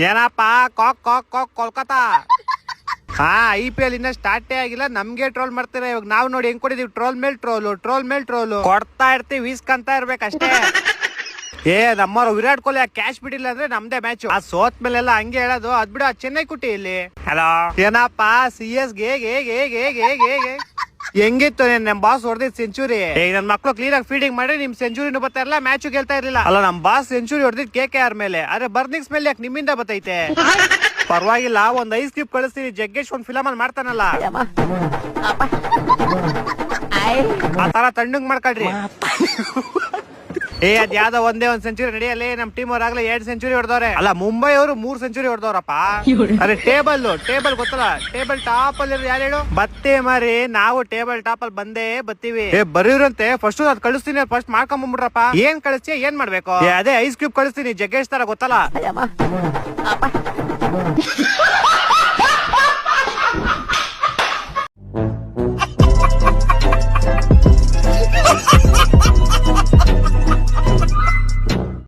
ಏನಪ್ಪ ಕಾಕ್ ಕಾಕ್ ಕಾಕ್ ಕೋಲ್ಕತ್ತಾ. IPL ಇನ್ನ ಸ್ಟಾರ್ಟೇ ಆಗಿಲ್ಲ, ನಮ್ಗೆ ಟ್ರೋಲ್ ಮಾಡ್ತೀರಾ. ಇವಾಗ ನಾವು ನೋಡಿ ಹೆಂಗ್ ಕೊಡಿದೀವಿ, ಟ್ರೋಲ್ ಮೇಲ್ ಟ್ರೋಲು ಕೊಡ್ತಾ ಇರ್ತೀವಿ, ವೀಸ್ಕಂತ ಇರ್ಬೇಕಷ್ಟೇ. ನಮ್ಮವ್ರು ವಿರಾಟ್ ಕೊಹ್ಲಿ ಕ್ಯಾಶ್ ಬಿಡಿಲ್ಲ ಅಂದ್ರೆ ನಮ್ದೇ ಮ್ಯಾಚ್. ಆ ಸೋತ್ ಮೇಲೆಲ್ಲ ಹಂಗೆ ಹೇಳೋದು. ಅದ್ ಬಿಡು, ಚೆನ್ನೈ ಕುಟ್ಟಿ ಇಲ್ಲಿ. ಹಲೋ ಏನಪ್ಪ CS ಗೆ ಹೆಂಗಿತ್ತು ನಮ್ ಬಾಸ್ ಹೊಡೆದಿದ್ ಸೆಂಚುರಿ. ನನ್ ಮಕ್ಳು ಕ್ಲೀನ್ ಆಗಿ ಫೀಡಿಂಗ್ ಮಾಡಿ ನಿಮ್ ಸೆಂಚುರಿನೂ ಬರ್ತಾ ಇರಲ್ಲ, ಮ್ಯಾಚ್ ಗೆಲ್ತಾ ಇರ್ಲಿಲ್ಲ. ಅಲ್ಲ, ನಮ್ ಬಾಸ್ ಸೆಂಚುರಿ ಹೊಡೆದಿದ್ KKR ಮೇಲೆ, ಆದ್ರೆ ಬರ್ನಿಂಗ್ಸ್ ಮೇಲೆ ಯಾಕೆ ನಿಮ್ಮಿಂದ ಬತ್ತೈತೆ? ಪರವಾಗಿಲ್ಲ, ಒಂದ್ ಐಸ್ ಕ್ಯೂಬ್ ಕಳಿಸ್ತೀನಿ. ಜಗ್ಗೇಶ್ ಒಂದ್ ಫಿಲಮ್ ಅಲ್ಲಿ ಮಾಡ್ತಾನಲ್ಲ, ಆ ತರ ತಣ್ಣಗ್ ಮಾಡ್ಕೊಳ್ರಿ. ಅದ್ ಯಾವ್ದೋ ಒಂದೇ ಒಂದ್ ಸೆಂಚುರಿ ನಡೆಯಲ್ಲ. ನಮ್ ಟೀಮ್ ಅವ್ರಾಗ್ಲೇ 2 ಸೆಂಚುರಿ ಹೊಡೆದವ್ರೆ. ಅಲ್ಲ, ಮುಂಬೈ ಅವರು 3 ಸೆಂಚುರಿ ಹೊಡೆದವ್ರಪ್ಪ. ಅದೇ ಟೇಬಲ್ ಗೊತ್ತಲ್ಲ, ಟೇಬಲ್ ಟಾಪ್ ಅಲ್ಲಿ ಯಾರು ಹೇಳು? ಬತ್ತೇ ಮಾರಿ, ನಾವು ಟೇಬಲ್ ಟಾಪ್ ಅಲ್ಲಿ ಬಂದೇ ಬತ್ತೀವಿ. ಬರೀರಂತೆ ಫಸ್ಟ್ ಅದ್ ಕಳಿಸ್ತೀನಿ, ಫಸ್ಟ್ ಮಾಡ್ಕೊಂಡ್ ಬಂದ್ಬಿಡ್ರಪ್ಪ. ಏನ್ ಕಳಿಸ್ತೀಯ, ಏನ್ ಮಾಡ್ಬೇಕು? ಅದೇ ಐಸ್ ಕ್ಯೂಬ್ ಕಳಿಸ್ತೀನಿ, ಜಗ್ಗೇಶ್ ತರ ಗೊತ್ತಲ್ಲ.